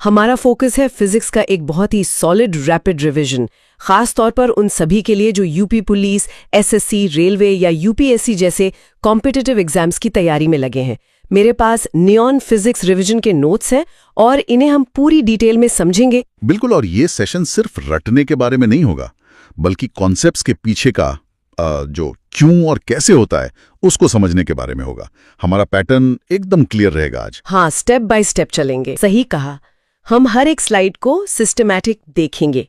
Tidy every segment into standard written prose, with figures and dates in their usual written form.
हमारा फोकस है फिजिक्स का एक बहुत ही सॉलिड रैपिड रिवीजन, खास तौर पर उन सभी के लिए जो यूपी पुलिस, एसएससी, रेलवे या यूपीएससी जैसे कॉम्पिटिटिव एग्जाम्स की तैयारी में लगे हैं। मेरे पास नियॉन फिजिक्स रिवीजन के नोट्स हैं और इन्हें हम पूरी डिटेल में समझेंगे। बिल्कुल, और ये सेशन सिर्फ रटने के बारे में नहीं होगा, बल्कि कॉन्सेप्ट्स के पीछे का जो क्यों और कैसे होता है उसको समझने के बारे में होगा। हमारा पैटर्न एकदम क्लियर रहेगा आज। हाँ, स्टेप बाय स्टेप चलेंगे। सही कहा। हम हर एक स्लाइड को सिस्टमैटिक देखेंगे।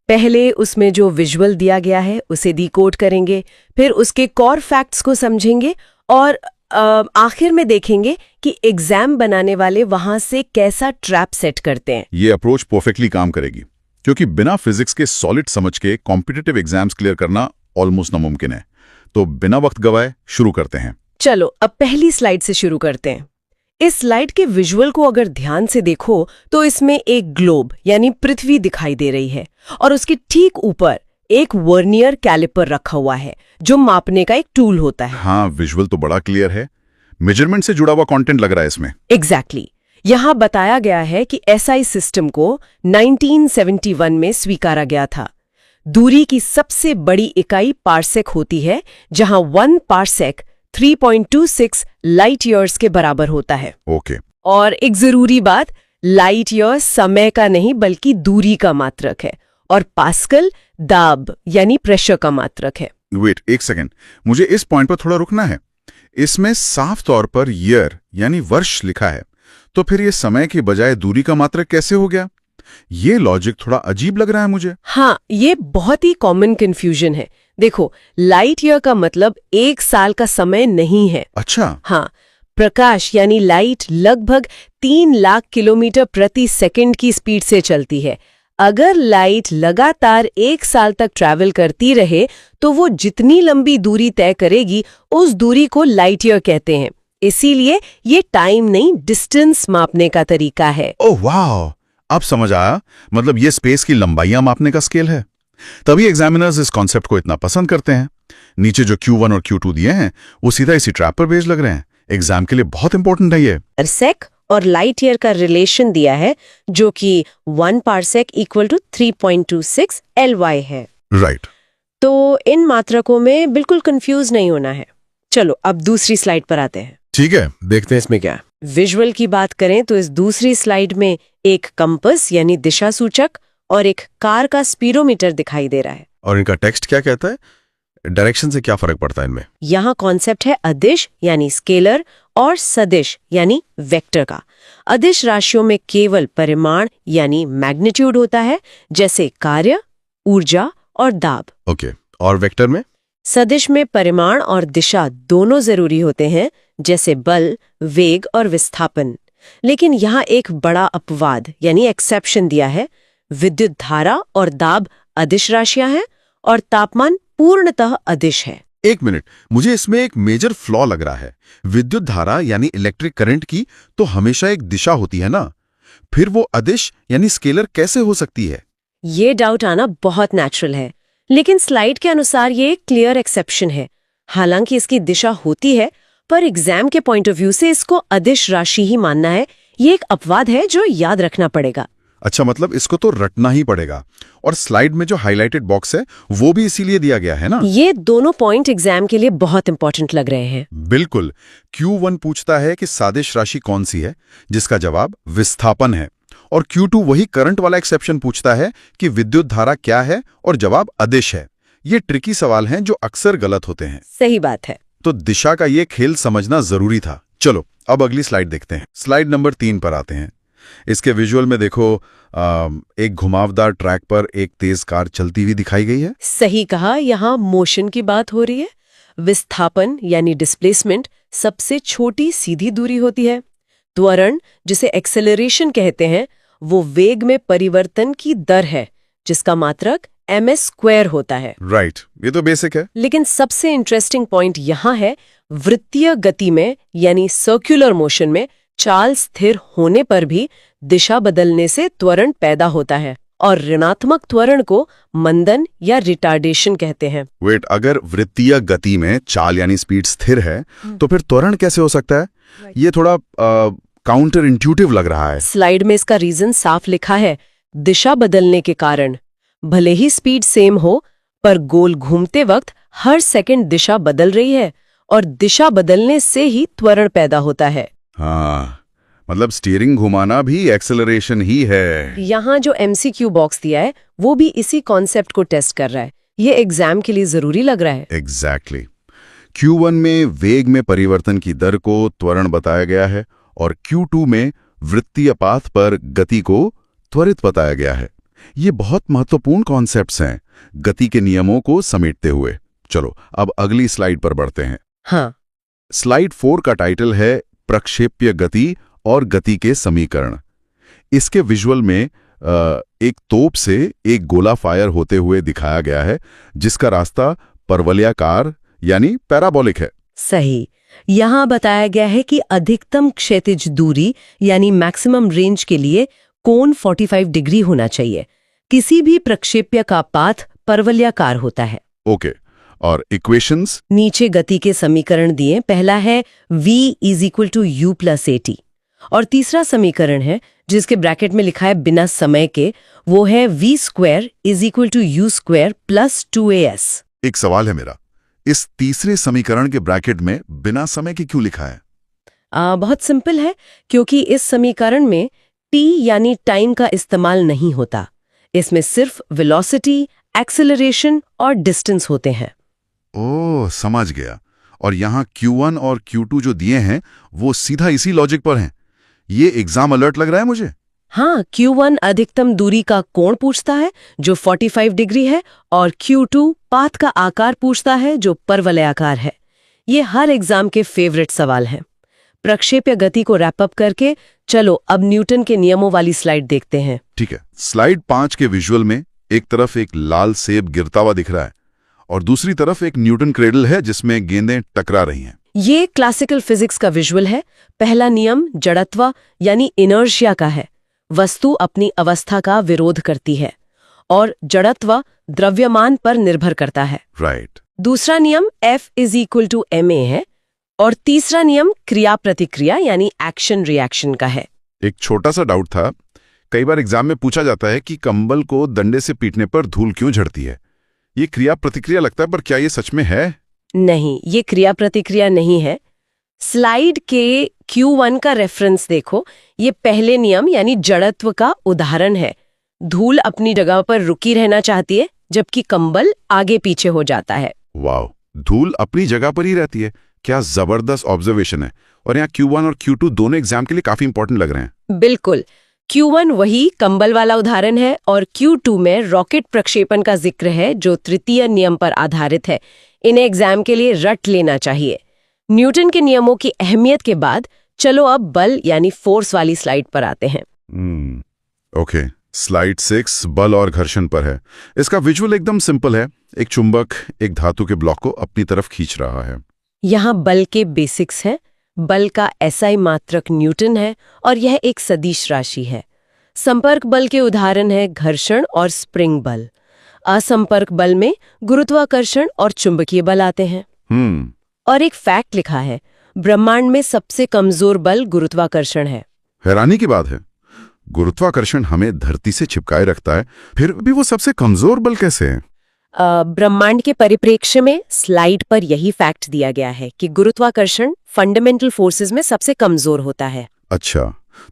पहले उसमें जो विजुअल दिया गया है उसे डिकोड करेंगे, फिर उसके कोर फैक्ट्स को समझेंगे और आखिर में देखेंगे कि एग्जाम बनाने वाले वहां से कैसा ट्रैप सेट करते हैं। ये अप्रोच परफेक्टली काम करेगी, क्योंकि बिना फिजिक्स के सॉलिड समझ के कॉम्पिटिटिव एग्जाम्स क्लियर करना ऑलमोस्ट नामुमकिन है। तो बिना वक्त गवाए शुरू करते हैं। चलो अब पहली स्लाइड से शुरू करते हैं। इस स्लाइड के विजुअल को अगर ध्यान से देखो तो इसमें एक ग्लोब यानी पृथ्वी दिखाई दे रही है और उसके ठीक ऊपर एक वर्नियर कैलिपर रखा हुआ है जो मापने का एक टूल होता है। हाँ, विजुअल तो बड़ा क्लियर है। मेजरमेंट से जुड़ा हुआ कंटेंट लग रहा है इसमें। एग्जैक्टली। यहाँ बताया गया है कि एसआई सिस्टम को 1971 में स्वीकारा गया था। दूरी की सबसे बड़ी इकाई पार्सेक होती है, जहां 1 पार्सेक 3.26 लाइट ईयर्स के बराबर होता है। ओके। और एक जरूरी बात, लाइट ईयर्स समय का नहीं बल्कि दूरी का मात्रक है और पास्कल दाब यानी प्रेशर का मात्रक है। वेट एक सेकेंड, मुझे इस पॉइंट पर थोड़ा रुकना है। इसमें साफ तौर पर ईयर यानी वर्ष लिखा है, तो फिर ये समय के बजाय दूरी का मात्रक कैसे हो गया? ये लॉजिक थोड़ा अजीब लग रहा है मुझे। हाँ, ये बहुत ही कॉमन कंफ्यूजन है। देखो, लाइट ईयर का मतलब 1 साल का समय नहीं है। अच्छा। हाँ, प्रकाश यानी लाइट लगभग 3 लाख किलोमीटर प्रति सेकंड की स्पीड से चलती है। अगर लाइट लगातार 1 साल तक ट्रैवल करती रहे तो वो जितनी लंबी दूरी तय करेगी उस दूरी को लाइट ईयर कहते हैं। इसीलिए ये टाइम नहीं डिस्टेंस मापने का तरीका है। ओह वाह, अब समझ आया। मतलब ये स्पेस की लंबाइयां मापने का स्केल है। तभी एग्जामिनर्स इस कॉन्सेप्ट को इतना पसंद करते हैं। नीचे जो Q1 और Q2 दिए हैं वो सीधा इसी ट्रैप पर बेस्ड लग रहे हैं। एग्जाम के लिए बहुत इंपॉर्टेंट है ये। पार्सेक और लाइट ईयर का रिलेशन दिया है जो कि 1 पार्सेक इक्वल टू 3.26 LY है। राइट। तो इन मात्रकों में बिल्कुल कंफ्यूज नहीं होना है। चलो अब दूसरी स्लाइड पर आते हैं। ठीक है, देखते हैं इसमें क्या है। विजुअल की बात करें तो इस दूसरी स्लाइड में एक कंपस यानी दिशा सूचक और एक कार का स्पीडोमीटर दिखाई दे रहा है। और इनका टेक्स्ट क्या कहता है? डायरेक्शन से क्या फर्क पड़ता है इनमें? यहाँ कॉन्सेप्ट है अदिश यानी स्केलर और सदिश यानी वेक्टर का। अदिश राशियों में केवल परिमाण यानी मैग्नीट्यूड होता है, जैसे कार्य, ऊर्जा और दाब। ओके। और वेक्टर में? सदिश में परिमाण और दिशा दोनों जरूरी होते हैं, जैसे बल, वेग और विस्थापन। लेकिन यहाँ एक बड़ा अपवाद यानी एक्सेप्शन दिया है। विद्युत धारा और दाब अदिश राशियां हैं और तापमान पूर्णतः अदिश है। एक मिनट, मुझे इसमें एक मेजर फ्लॉ लग रहा है। विद्युत धारा यानी इलेक्ट्रिक करंट की तो हमेशा एक दिशा होती है ना, फिर वो अदिश यानी स्केलर कैसे हो सकती है? ये डाउट आना बहुत नेचुरल है, लेकिन स्लाइड के अनुसार ये एक क्लियर एक्सेप्शन है। हालांकि इसकी दिशा होती है, पर एग्जाम के पॉइंट ऑफ व्यू से इसको अदिश राशि ही मानना है। ये एक अपवाद है जो याद रखना पड़ेगा। अच्छा, मतलब इसको तो रटना ही पड़ेगा। और स्लाइड में जो हाइलाइटेड बॉक्स है वो भी इसीलिए दिया गया है ना? ये दोनों पॉइंट एग्जाम के लिए बहुत इंपॉर्टेंट लग रहे हैं। बिल्कुल। Q1 पूछता है कि सादिश राशि कौन सी है, जिसका जवाब विस्थापन है। और Q2 वही करंट वाला एक्सेप्शन पूछता है कि विद्युत धारा क्या है और जवाब अदिश है। ये ट्रिकी सवाल हैं जो अक्सर गलत होते हैं। सही बात है। तो दिशा का ये खेल समझना जरूरी था। चलो अब अगली स्लाइड देखते हैं। स्लाइड नंबर 3 पर आते हैं। इसके विजुअल में देखो, एक घुमावदार ट्रैक पर एक तेज कार चलती हुई दिखाई गई है। सही कहा, यहाँ मोशन की बात हो रही है। विस्थापन यानी डिस्प्लेसमेंट सबसे छोटी सीधी दूरी होती है। त्वरण, जिसे एक्सेलरेशन कहते हैं, वो वेग में परिवर्तन की दर है, जिसका मात्रक ms² होता है। राइट, ये तो बेसिक है। लेकिन सबसे इंटरेस्टिंग पॉइंट यहाँ है, वृत्तीय गति में यानी सर्कुलर मोशन में चाल स्थिर होने पर भी दिशा बदलने से त्वरण पैदा होता है और ऋणात्मक त्वरण को मंदन या रिटार्डेशन कहते हैं। वेट, अगर वृत्तीय गति में चाल यानी स्पीड स्थिर है तो फिर त्वरण कैसे हो सकता है? ये थोड़ा काउंटर इंट्यूटिव लग रहा है। स्लाइड में इसका रीजन साफ लिखा है, दिशा बदलने के कारण। भले ही स्पीड सेम हो, पर गोल घूमते वक्त हर सेकंड दिशा बदल रही है, और दिशा बदलने से ही त्वरण पैदा होता है। हाँ, मतलब स्टीयरिंग घुमाना भी एक्सेलरेशन ही है। यहाँ जो MCQ बॉक्स दिया है वो भी इसी कॉन्सेप्ट को टेस्ट कर रहा है। ये एग्जाम के लिए जरूरी लग रहा है। एग्जैक्टली। Q1 में वेग में परिवर्तन की दर को त्वरण बताया गया है और Q2 में वृत्तीय पाथ पर गति को त्वरित बताया गया है। ये बहुत महत्वपूर्ण कॉन्सेप्ट्स हैं, गति के नियमों को समेटते हुए। चलो अब अगली स्लाइड पर बढ़ते हैं। हाँ, स्लाइड 4 का टाइटल है प्रक्षेप्य गति और गति के समीकरण। इसके विजुअल में एक तोप से एक गोला फायर होते हुए दिखाया गया है, जिसका रास्ता परवलयाकार यानी पैराबोलिक है। सही। यहाँ बताया गया है कि अधिकतम क्षैतिज दूरी यानी मैक्सिमम रेंज के लिए कोण 45 डिग्री होना चाहिए। किसी भी प्रक्षेप्य का पाथ परवलयाकार होता है। ओके, और इक्वेशंस? नीचे गति के समीकरण दिए। पहला है v = u + at, और तीसरा समीकरण है जिसके ब्रैकेट में लिखा है बिना समय के, वो है v² = u² + 2as। एक सवाल है मेरा, इस तीसरे समीकरण के ब्रैकेट में बिना समय के क्यों लिखा है? बहुत सिंपल है, क्योंकि इस समीकरण में t यानी टाइम का इस्तेमाल नहीं होता। इसमें सिर्फ वेलोसिटी, एक्सेलरेशन और डिस्टेंस होते हैं। ओह, समझ गया। और यहाँ Q1 और Q2 जो दिए हैं वो सीधा इसी लॉजिक पर हैं। ये एग्जाम अलर्ट लग रहा है मुझे। हाँ, Q1 अधिकतम दूरी का कोण पूछता है जो 45 डिग्री है, और Q2 पाथ का आकार पूछता है जो परवलयाकार है। ये हर एग्जाम के फेवरेट सवाल हैं। प्रक्षेप्य गति को रैप अप करके चलो अब न्यूटन के नियमों वाली स्लाइड देखते हैं। ठीक है। स्लाइड 5 के विजुअल में एक तरफ एक लाल सेब गिरता हुआ दिख रहा है और दूसरी तरफ एक न्यूटन क्रेडल है जिसमें गेंदें टकरा रही हैं। ये क्लासिकल फिजिक्स का विजुअल है। पहला नियम जड़त्व यानी इनर्शिया का है। वस्तु अपनी अवस्था का विरोध करती है और जड़त्व द्रव्यमान पर निर्भर करता है। राइट। दूसरा नियम F = ma है और तीसरा नियम क्रिया प्रतिक्रिया यानी एक्शन रिएक्शन का है। एक छोटा सा डाउट था, कई बार एग्जाम में पूछा जाता है कि कंबल को डंडे से पीटने पर धूल क्यों झड़ती है। ये क्रिया प्रतिक्रिया लगता है, पर क्या ये सच में है? नहीं, ये क्रिया प्रतिक्रिया नहीं है। स्लाइड के Q1 का रेफरेंस देखो। ये पहले नियम यानी जड़त्व का उदाहरण है। धूल अपनी जगह पर रुकी रहना चाहती है जबकि कंबल आगे पीछे हो जाता है। वाह, धूल अपनी जगह पर ही रहती है। क्या जबरदस्त ऑब्जर्वेशन है। और यहाँ Q1 और Q2 दोनों एग्जाम के लिए काफी इंपॉर्टेंट लग रहे हैं। बिल्कुल। Q1 वही कंबल वाला उदाहरण है और Q2 में रॉकेट प्रक्षेपण का जिक्र है जो तृतीय नियम पर आधारित है। इन्हें एग्जाम के लिए रट लेना चाहिए। न्यूटन के नियमों की अहमियत के बाद चलो अब बल यानी फोर्स वाली स्लाइड पर आते हैं। ओके, स्लाइड 6 बल और घर्षण पर है। इसका विजुअल एकदम सिंपल है। एक चुंबक एक धातु के ब्लॉक को अपनी तरफ खींच रहा है। यहाँ बल के बेसिक्स हैं। बल का SI मात्रक न्यूटन है और यह एक सदिश राशि है। संपर्क बल के उदाहरण है घर्षण और स्प्रिंग बल। असंपर्क बल में गुरुत्वाकर्षण और चुंबकीय बल आते हैं। और एक फैक्ट लिखा है, ब्रह्मांड में सबसे कमजोर बल गुरुत्वाकर्षण है। हैरानी की बात है, गुरुत्वाकर्षण हमें धरती से चिपकाए रखता है, फिर भी वो सबसे कमजोर बल कैसे है? ब्रह्मांड के परिप्रेक्ष्य में स्लाइड पर यही फैक्ट दिया गया है कि गुरुत्वाकर्षण फंडामेंटल फोर्सेस में सबसे कमजोर होता है। अच्छा,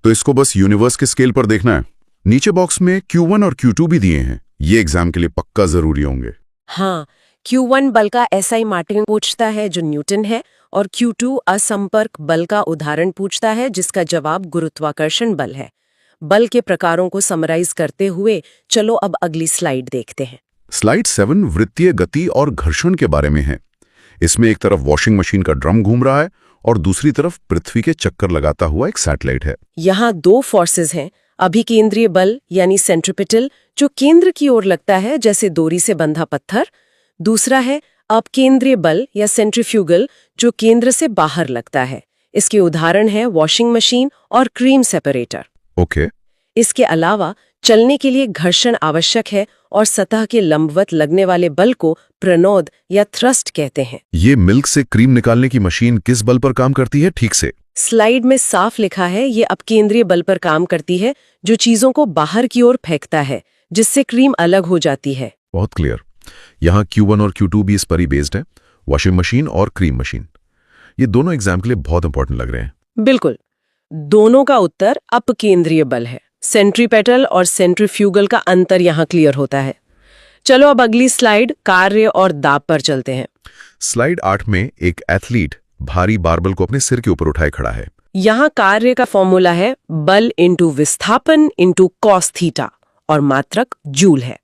तो इसको बस यूनिवर्स के स्केल पर देखना है। नीचे बॉक्स में Q1 और Q2 भी दिए हैं। ये एग्जाम के लिए पक्का जरूरी होंगे। हाँ, Q1 बल का SI मात्रक पूछता है जो न्यूटन है, और Q2 असंपर्क बल का उदाहरण पूछता है जिसका जवाब गुरुत्वाकर्षण बल है। बल के प्रकारों को समराइज करते हुए चलो अब अगली स्लाइड देखते हैं। स्लाइड 7 वृत्तीय गति और घर्षण के बारे में है। इसमें एक तरफ वॉशिंग मशीन का ड्रम घूम रहा है और दूसरी तरफ पृथ्वी के चक्कर लगाता हुआ एक सैटेलाइट है। यहाँ दो फोर्सेस हैं, अभिकेंद्रीय बल यानी सेंट्रिपिटल जो केंद्र की ओर लगता है जैसे डोरी से बंधा पत्थर। दूसरा है अपकेंद्रीय बल या सेंट्रीफ्यूगल जो केंद्र से बाहर लगता है। इसके उदाहरण है वॉशिंग मशीन और क्रीम सेपरेटर। ओके। इसके अलावा चलने के लिए घर्षण आवश्यक है और सतह के लंबवत लगने वाले बल को प्रणोद या थ्रस्ट कहते हैं। ये मिल्क से क्रीम निकालने की मशीन किस बल पर काम करती है ठीक से? स्लाइड में साफ लिखा है ये अपकेंद्रीय बल पर काम करती है, जो चीजों को बाहर की ओर फेंकता है, जिससे क्रीम अलग हो जाती है। बहुत क्लियर। यहाँ Q1 और Q2 भी इस पर ही बेस्ड है, वॉशिंग मशीन और क्रीम मशीन। ये दोनों एग्जाम के लिए बहुत इंपॉर्टेंट लग रहे हैं। बिल्कुल, दोनों का उत्तर अपकेंद्रीय बल है। सेंट्रीपेटल और सेंट्रीफ्यूगल का अंतर यहाँ क्लियर होता है। चलो अब अगली स्लाइड कार्य और दाब पर चलते हैं। स्लाइड 8 में एक एथलीट भारी बारबल को अपने सिर के ऊपर उठाए खड़ा है। यहाँ कार्य का फॉर्मूला है बल इंटू विस्थापन इंटू कॉस थीटा और मात्रक जूल है।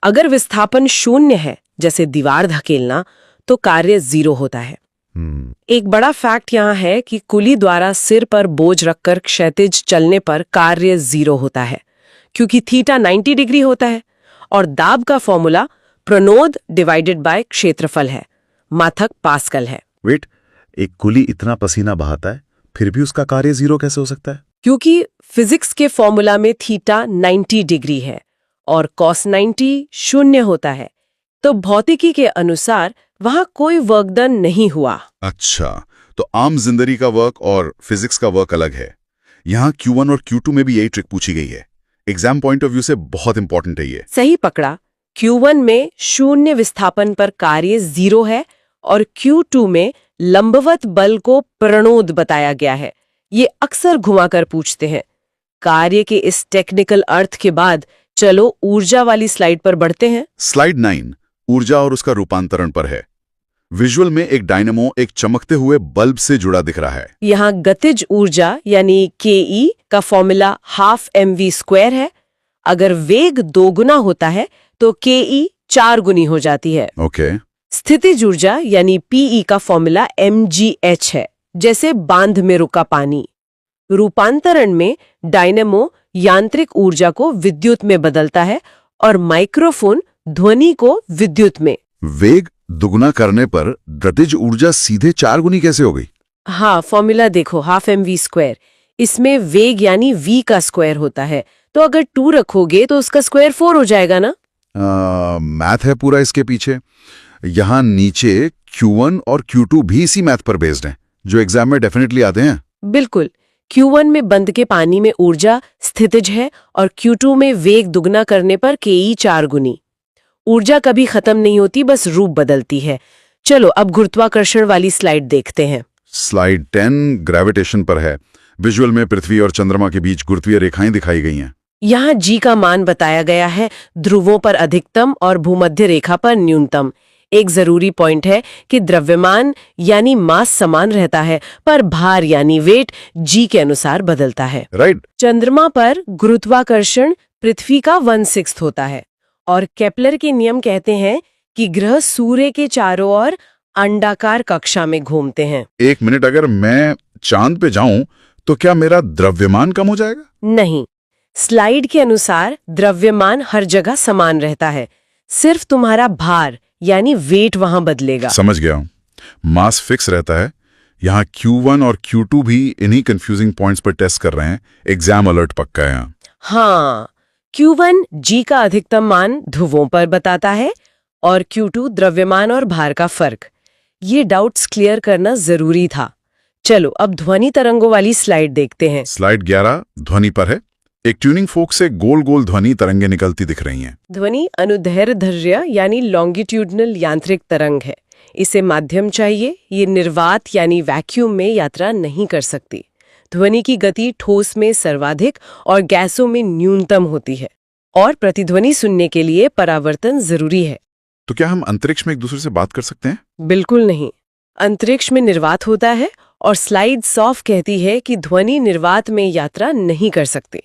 अगर विस्थापन 0 है, जैसे दीवार धकेलना, तो कार्य 0 होता है। एक बड़ा फैक्ट यहाँ है कि कुली द्वारा सिर पर बोझ रखकर क्षैतिज चलने पर कार्य 0 होता है, क्योंकि थीटा 90 डिग्री होता है। और दाब का फॉर्मूला प्रणोद डिवाइडेड बाय क्षेत्रफल है, मात्रक पास्कल है। वेट, एक कुली इतना पसीना बहाता है, फिर भी उसका कार्य 0 कैसे हो सकता है? क्योंकि फिजिक्स के फॉर्मूला में थीटा 90 डिग्री है और कॉस 90 0 होता है, तो भौतिकी के अनुसार वहां कोई वर्क डन नहीं हुआ। अच्छा, तो आम जिंदगी का वर्क और फिजिक्स का वर्क अलग है। यहाँ Q1 और Q2 में भी यही ट्रिक पूछी गई है। एग्जाम पॉइंट ऑफ व्यू से बहुत इंपॉर्टेंट है ये। सही पकड़ा। Q1 में 0 विस्थापन पर कार्य 0 है और Q2 में लंबवत बल को प्रणोद बताया गया है। ये अक्सर घुमाकर पूछते हैं। कार्य के इस टेक्निकल अर्थ के बाद चलो ऊर्जा वाली स्लाइड पर बढ़ते हैं। स्लाइड 9 ऊर्जा और उसका रूपांतरण पर है। विजुअल में एक डायनेमो एक चमकते हुए बल्ब से जुड़ा दिख रहा है। यहाँ गतिज ऊर्जा यानी KE का फॉर्मूला ½ mv² है। अगर वेग 2 गुना होता है तो KE 4 गुनी हो जाती है। ओके। स्थितिज ऊर्जा यानी PE का फॉर्मूला mgh है, जैसे बांध में रुका पानी। रूपांतरण में डायनेमो यांत्रिक ऊर्जा को विद्युत में बदलता है और माइक्रोफोन ध्वनि को विद्युत में। वेग दुगुना करने पर गतिज ऊर्जा सीधे 4 गुनी कैसे हो गई? हाँ, फॉर्मूला देखो, ½ mv²। इसमें वेग यानी v का स्क्वायर होता है, तो अगर 2 रखोगे तो उसका स्क्वायर 4 हो जाएगा ना। मैथ है पूरा इसके पीछे। यहाँ नीचे Q1 और Q2 भी इसी मैथ पर बेस्ड हैं, जो एग्जाम में डेफिनेटली आते हैं। बिल्कुल। Q1 में बंद के पानी में ऊर्जा स्थितिज है और Q2 में वेग दुगना करने पर KE 4 गुनी। ऊर्जा कभी खत्म नहीं होती, बस रूप बदलती है। चलो अब गुरुत्वाकर्षण वाली स्लाइड देखते हैं। स्लाइड 10 ग्रेविटेशन पर है। विजुअल में पृथ्वी और चंद्रमा के बीच गुरुत्वीय रेखाएं दिखाई गई हैं। यहाँ G का मान बताया गया है, ध्रुवों पर अधिकतम और भूमध्य रेखा पर न्यूनतम। एक जरूरी पॉइंट है कि द्रव्यमान यानी मास समान रहता है, पर भार यानी वेट G के अनुसार बदलता है। राइट। चंद्रमा पर गुरुत्वाकर्षण पृथ्वी का 1/6 होता है और केपलर के नियम कहते हैं कि ग्रह सूर्य के चारों ओर अंडाकार कक्षा में घूमते हैं। 1 मिनट, अगर मैं चांद पे जाऊं तो क्या मेरा द्रव्यमान कम हो जाएगा? नहीं, स्लाइड के अनुसार द्रव्यमान हर जगह समान रहता है, सिर्फ तुम्हारा भार यानी वेट वहां बदलेगा। समझ गया हूं। मास फिक्स रहता है। यहाँ Q1 और Q2 भी इन्हीं कंफ्यूजिंग पॉइंट्स पर टेस्ट कर रहे हैं। एग्जाम अलर्ट पक्का है यहाँ। हाँ, Q1 G का अधिकतम मान ध्रुवों पर बताता है और Q2 द्रव्यमान और भार का फर्क। ये डाउट्स क्लियर करना जरूरी था। चलो अब ध्वनि तरंगों वाली स्लाइड देखते हैं। स्लाइड 11 ध्वनि पर है। एक ट्यूनिंग फोक से गोल गोल ध्वनि तरंगे निकलती दिख रही हैं। ध्वनि अनुदैर्ध्य यानी लॉन्गिट्यूडनल यांत्रिक तरंग है। इसे माध्यम चाहिए, ये निर्वात यानी वैक्यूम में यात्रा नहीं कर सकती। ध्वनि की गति ठोस में सर्वाधिक और गैसों में न्यूनतम होती है और प्रतिध्वनि सुनने के लिए परावर्तन जरूरी है। तो क्या हम अंतरिक्ष में एक दूसरे से बात कर सकते हैं? बिल्कुल नहीं। अंतरिक्ष में निर्वात होता है और स्लाइड साफ कहती है कि ध्वनि निर्वात में यात्रा नहीं कर सकती।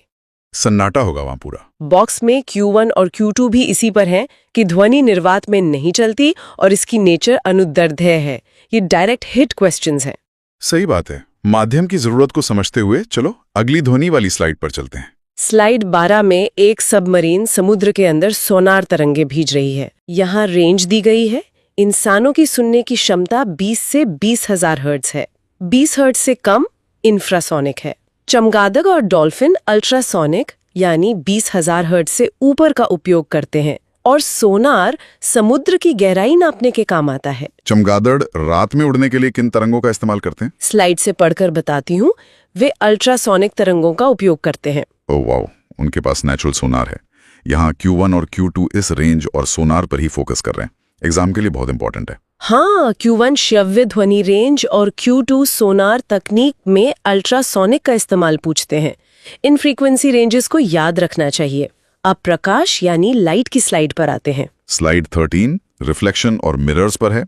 सन्नाटा होगा वहां पूरा। बॉक्स में Q1 और Q2 भी इसी पर हैं कि ध्वनि निर्वात में नहीं चलती और इसकी नेचर अनुदैर्ध्य है। ये डायरेक्ट हिट क्वेश्चंस हैं। सही बात है। माध्यम की जरूरत को समझते हुए चलो अगली ध्वनि वाली स्लाइड पर चलते हैं। स्लाइड 12 में एक सबमरीन समुद्र के अंदर सोनार तरंगे भेज रही है। यहाँ रेंज दी गई है। इंसानों की सुनने की क्षमता 20 से 20,000 हर्ट्ज है। 20 हर्ट्ज से कम इंफ्रासोनिक है। चमगादड़ और डॉल्फिन अल्ट्रासोनिक यानी 20,000 हर्ट्ज से ऊपर का उपयोग करते हैं और सोनार समुद्र की गहराई नापने के काम आता है। चमगादड़ रात में उड़ने के लिए किन तरंगों का इस्तेमाल करते हैं? स्लाइड से पढ़कर बताती हूँ। वे अल्ट्रासोनिक तरंगों का उपयोग करते हैं। ओह वाओ, उनके पास नेचुरल सोनार है। यहाँ Q1 और Q2 इस रेंज और सोनार पर ही फोकस कर रहे हैं। एग्जाम के लिए बहुत इंपॉर्टेंट है। हाँ, Q1 श्रव्य ध्वनि रेंज और Q2 सोनार तकनीक में अल्ट्रासोनिक का इस्तेमाल पूछते हैं। इन फ्रीक्वेंसी रेंजेस को याद रखना चाहिए। अब प्रकाश यानी लाइट की स्लाइड पर आते हैं। स्लाइड 13 रिफ्लेक्शन और मिरर्स पर है।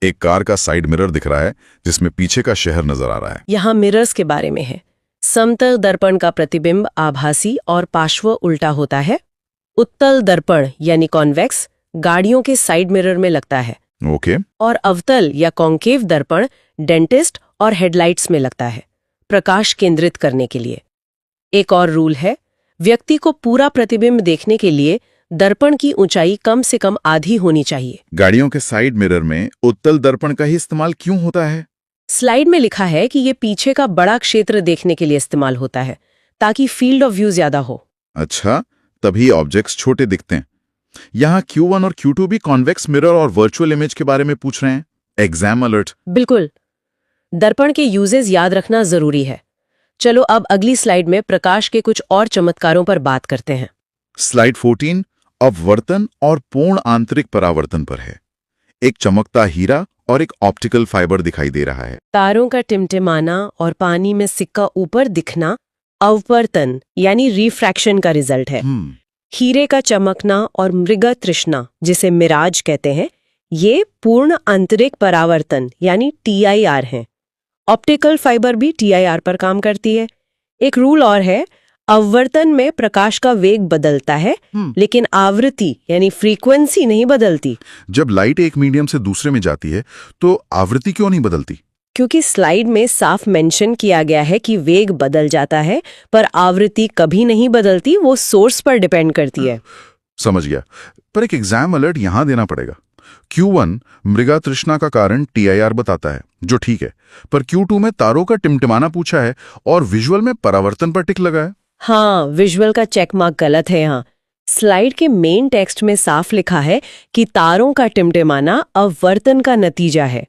एक कार का साइड मिरर दिख रहा है जिसमें पीछे का शहर नजर आ रहा है। यहाँ मिरर्स के बारे में है। समतल दर्पण का प्रतिबिंब आभासी और पार्श्व उल्टा होता है। उत्तल दर्पण यानी कॉन्वेक्स गाड़ियों के साइड मिरर में लगता है। ओके। और अवतल या कॉन्केव दर्पण डेंटिस्ट और हेडलाइट्स में लगता है, प्रकाश केंद्रित करने के लिए। एक और रूल है, व्यक्ति को पूरा प्रतिबिंब देखने के लिए दर्पण की ऊंचाई कम से कम आधी होनी चाहिए। गाड़ियों के साइड मिरर में उत्तल दर्पण का ही इस्तेमाल क्यों होता है? स्लाइड में लिखा है कि ये पीछे का बड़ा क्षेत्र देखने के लिए इस्तेमाल होता है, ताकि फील्ड ऑफ व्यू ज्यादा हो। अच्छा, तभी ऑब्जेक्ट्स छोटे दिखते हैं। यहाँ Q1 और Q2 भी कॉन्वेक्स मिरर और वर्चुअल इमेज के बारे में पूछ रहे हैं। Exam alert. बिल्कुल, दर्पण के यूजेस याद रखना जरूरी है। चलो अब अगली स्लाइड में प्रकाश के कुछ और चमत्कारों पर बात करते हैं। स्लाइड 14 अपवर्तन और पूर्ण आंतरिक परावर्तन पर है। एक चमकता हीरा और एक ऑप्टिकल फाइबर दिखाई दे रहा है। तारों का टिमटिमाना और पानी में सिक्का ऊपर दिखना अववर्तन यानी रिफ्रैक्शन का रिजल्ट है। हीरे का चमकना और मृग तृष्णा, जिसे मिराज कहते हैं, ये पूर्ण आंतरिक परावर्तन यानी TIR है। ऑप्टिकल फाइबर भी TIR पर काम करती है। एक रूल और है, अववर्तन में प्रकाश का वेग बदलता है, लेकिन आवृत्ति यानी फ्रीक्वेंसी नहीं बदलती। जब लाइट एक मीडियम से दूसरे में जाती है तो आवृत्ति क्यों नहीं बदलती? क्योंकि स्लाइड में साफ मेंशन किया गया है कि वेग बदल जाता है, पर आवृत्ति कभी नहीं बदलती, वो सोर्स पर डिपेंड करती है। समझ गया, पर एक एग्जाम अलर्ट यहां देना पड़ेगा। Q1 मृगा तृष्णा का कारण TIR बताता है, जो ठीक है, पर Q2 में तारों का टिमटिमाना पूछा है और विजुअल में परावर्तन पर टिक लगा है। हाँ, विजुअल का चेक मार्क गलत है यहाँ। स्लाइड के मेन टेक्स्ट में साफ लिखा है कि तारों का टिमटिमाना अववर्तन का नतीजा है।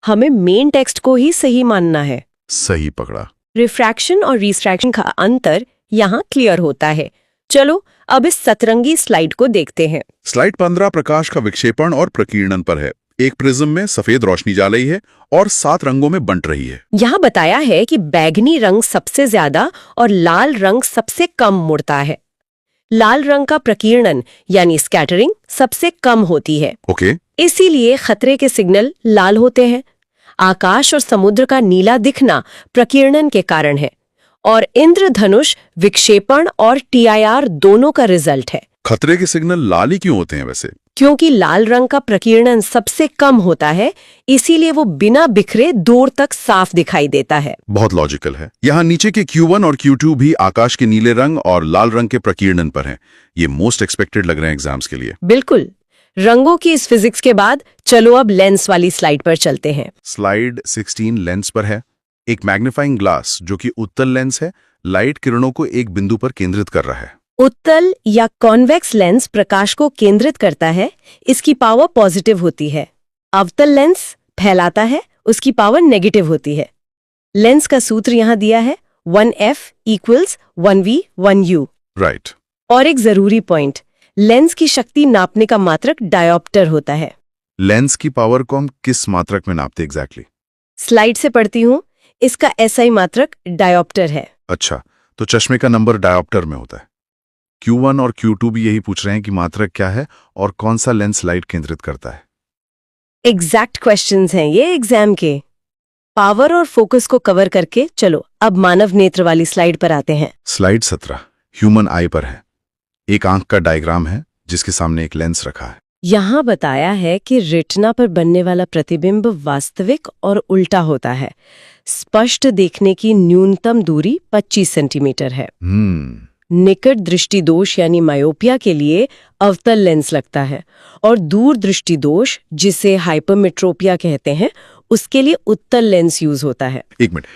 हमें मेन टेक्स्ट को ही सही मानना है। सही पकड़ा। रिफ्रैक्शन और रिफ्रैक्शन का अंतर यहाँ क्लियर होता है। चलो अब इस सतरंगी स्लाइड को देखते हैं। स्लाइड 15 प्रकाश का विक्षेपण और प्रकीर्णन पर है। एक प्रिज्म में सफेद रोशनी जा रही है और 7 रंगों में बंट रही है। यहाँ बताया है कि बैगनी रंग सबसे ज्यादा और लाल रंग सबसे कम मुड़ता है। लाल रंग का प्रकीर्णन यानी स्कैटरिंग सबसे कम होती है। ओके। इसीलिए खतरे के सिग्नल लाल होते हैं। आकाश और समुद्र का नीला दिखना प्रकीर्णन के कारण है, और इंद्रधनुष विक्षेपण और TIR दोनों का रिजल्ट है। खतरे के सिग्नल लाल ही क्यों होते हैं वैसे? क्योंकि लाल रंग का प्रकीर्णन सबसे कम होता है, इसीलिए वो बिना बिखरे दूर तक साफ दिखाई देता है। बहुत लॉजिकल है। यहाँ नीचे के Q1 और Q2 भी आकाश के नीले रंग और लाल रंग के प्रकीर्णन पर हैं। ये मोस्ट एक्सपेक्टेड लग रहे हैं एग्जाम्स के लिए। बिल्कुल। रंगों की इस फिजिक्स के बाद चलो अब लेंस वाली स्लाइड पर चलते हैं। स्लाइड 16 लेंस पर है। एक मैग्नीफाइंग ग्लास जो कि उत्तल लेंस है, लाइट किरणों को एक बिंदु पर केंद्रित कर रहा है। उत्तल या कॉन्वेक्स लेंस प्रकाश को केंद्रित करता है, इसकी पावर पॉजिटिव होती है। अवतल लेंस फैलाता है, उसकी पावर नेगेटिव होती है। लेंस का सूत्र यहाँ दिया है 1F = 1V 1U। राइट। और एक जरूरी पॉइंट, लेंस की शक्ति नापने का मात्रक डायोप्टर होता है। लेंस की पावर को हम किस मात्रक में नापते एग्जैक्टली? स्लाइड से पढ़ती हूँ, इसका SI मात्रक डायोप्टर है। अच्छा, तो चश्मे का नंबर डायोप्टर में होता है। Q1 और Q2 भी यही पूछ रहे हैं कि मात्रक क्या है और कौन सा लेंस लाइट केंद्रित करता है। एग्जैक्ट क्वेश्चंस हैं ये एग्जाम के। पावर और फोकस को कवर करके चलो अब मानव नेत्र वाली स्लाइड पर आते हैं। स्लाइड 17 ह्यूमन आई पर है। एक आंख का डायग्राम है जिसके सामने एक लेंस रखा है। यहाँ बताया है कि रेटिना पर बनने वाला प्रतिबिंब वास्तविक और उल्टा होता है। स्पष्ट देखने की न्यूनतम दूरी 25 सेंटीमीटर है। निकट दृष्टि दोष यानी मायोपिया के लिए अवतल लेंस लगता है, और दूर दृष्टि दोष जिसे हाइपरमेट्रोपिया कहते हैं, उसके लिए उत्तल लेंस यूज होता है। एक मिनट,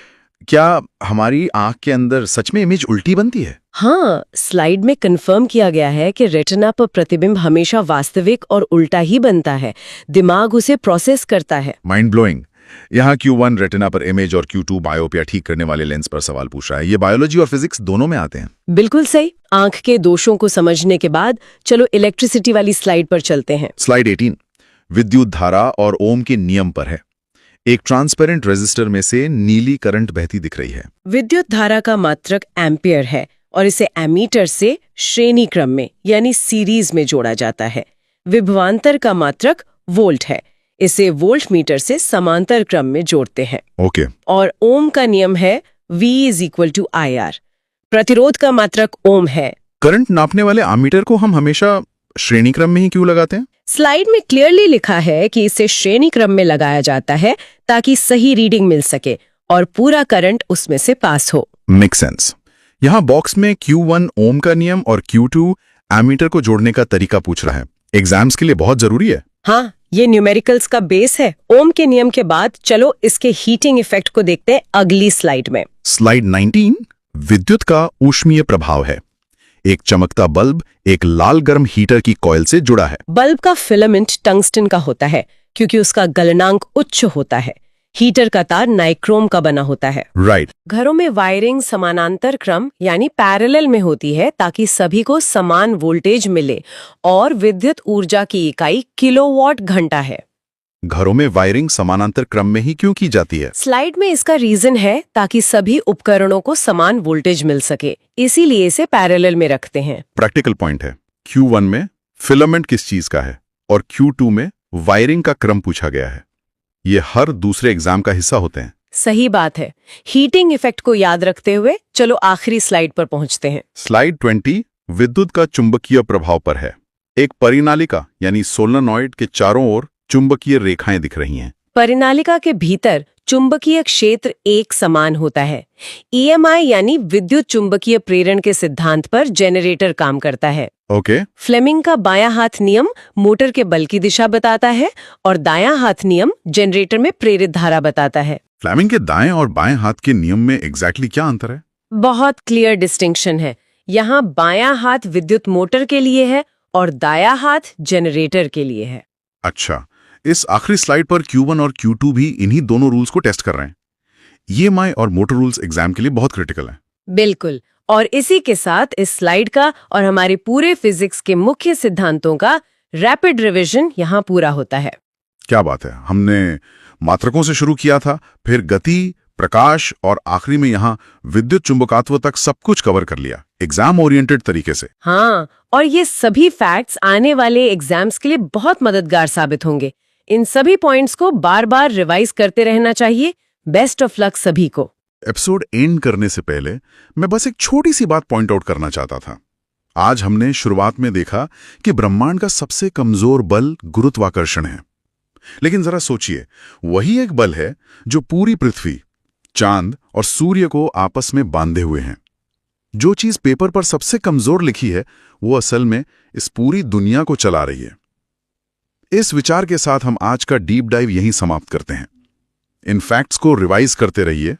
क्या हमारी आंख के अंदर सच में इमेज उल्टी बनती है? हाँ, स्लाइड में कंफर्म किया गया है कि रेटिना पर प्रतिबिंब हमेशा वास्तविक और उल्टा ही बनता है। दिमाग उसे प्रोसेस करता है। Mind blowing. यहाँ Q1 रेटिना पर इमेज और Q2 बायोपिया ठीक करने वाले लेंस पर सवाल पूछ रहा है। ये बायोलॉजी और फिजिक्स दोनों में आते हैं। बिल्कुल सही। आंख के दोषों को समझने के बाद चलो इलेक्ट्रिसिटी वाली स्लाइड पर चलते हैं। स्लाइड 18 विद्युत धारा और ओम के नियम पर है। एक ट्रांसपेरेंट रेजिस्टर में से नीली करंट बहती दिख रही है। विद्युत धारा का मात्रक एम्पियर है और इसे एमीटर से श्रेणी क्रम में यानी सीरीज में जोड़ा जाता है। विभवांतर का मात्रक वोल्ट है, इसे वोल्ट मीटर से समांतर क्रम में जोड़ते हैं। ओके। और ओम का नियम है V = IR। प्रतिरोध का मात्रक ओम है। करंट नापने वाले आमीटर को हम हमेशा श्रेणी क्रम में ही क्यों लगाते हैं? स्लाइड में क्लियरली लिखा है कि इसे श्रेणी क्रम में लगाया जाता है ताकि सही रीडिंग मिल सके और पूरा करंट उसमें से पास हो। Make sense. यहाँ बॉक्स में Q1 ओम का नियम और Q2 एमीटर को जोड़ने का तरीका पूछ रहा है। एग्जाम्स के लिए बहुत जरूरी है। हाँ, ये न्यूमेरिकल्स का बेस है। ओम के नियम के बाद चलो इसके हीटिंग इफेक्ट को देखते हैं अगली स्लाइड में। स्लाइड 19 विद्युत का ऊष्मीय प्रभाव है। एक चमकता बल्ब एक लाल गर्म हीटर की कॉइल से जुड़ा है। बल्ब का फिलामेंट टंगस्टन का होता है क्योंकि उसका गलनांक उच्च होता है। हीटर का तार नाइक्रोम का बना होता है। राइट। घरों में वायरिंग समानांतर क्रम यानी पैरेलल में होती है ताकि सभी को समान वोल्टेज मिले और विद्युत ऊर्जा की इकाई किलोवाट घंटा है। घरों में वायरिंग समानांतर क्रम में ही क्यों की जाती है? स्लाइड में इसका रीजन है ताकि सभी उपकरणों को समान वोल्टेज मिल सके, इसीलिए इसे पैरेलल में रखते हैं। प्रैक्टिकल पॉइंट है। Q1 में फिलामेंट किस चीज का है और Q2 में वायरिंग का क्रम पूछा गया है। ये हर दूसरे एग्जाम का हिस्सा होते हैं। सही बात है। हीटिंग इफेक्ट को याद रखते हुए चलो आखिरी स्लाइड पर पहुंचते हैं। स्लाइड 20 विद्युत का चुंबकीय प्रभाव पर है। एक परिनालिका यानी सोलेनॉइड के चारों ओर चुंबकीय रेखाएं दिख रही हैं। परिनालिका के भीतर चुंबकीय क्षेत्र एक समान होता है। EMI यानी विद्युत चुंबकीय प्रेरण के सिद्धांत पर जेनरेटर काम करता है। ओके। फ्लेमिंग का बायां हाथ नियम मोटर के बल की दिशा बताता है और दायां हाथ नियम जनरेटर में प्रेरित धारा बताता है। फ्लेमिंग के दाएं और बाएं हाथ के नियम में एग्जैक्टली क्या अंतर है? बहुत क्लियर डिस्टिंक्शन है। यहाँ बायां हाथ विद्युत मोटर के लिए है और दायां हाथ जनरेटर के लिए है। अच्छा, इस आखिरी स्लाइड पर Q1 और Q2 भी इन्हीं दोनों रूल्स को टेस्ट कर रहे हैं। EMI और मोटर रूल्स एग्जाम के लिए बहुत क्रिटिकल हैं। बिल्कुल। और इसी के साथ इस स्लाइड का और हमारे पूरे फिजिक्स के मुख्य सिद्धांतों का रैपिड रिवीजन यहाँ पूरा होता है। क्या बात है। हमने मात्रकों से शुरू किया था, फिर गति, प्रकाश और आखिरी में यहाँ विद्युत चुंबकत्व तक सब कुछ कवर कर लिया एग्जाम ओरिएंटेड तरीके से। हाँ, और ये सभी फैक्ट्स आने वाले एग्जाम्स के लिए बहुत मददगार साबित होंगे। इन सभी पॉइंट्स को बार बार रिवाइज करते रहना चाहिए। बेस्ट ऑफ लक सभी को। एपिसोड एंड करने से पहले मैं बस एक छोटी सी बात पॉइंट आउट करना चाहता था। आज हमने शुरुआत में देखा कि ब्रह्मांड का सबसे कमजोर बल गुरुत्वाकर्षण है, लेकिन जरा सोचिए, वही एक बल है जो पूरी पृथ्वी, चांद और सूर्य को आपस में बांधे हुए हैं। जो चीज पेपर पर सबसे कमजोर लिखी है वो असल में इस पूरी दुनिया को चला रही है। इस विचार के साथ हम आज का डीप डाइव यहीं समाप्त करते हैं। इन फैक्ट्स को रिवाइज करते रहिए,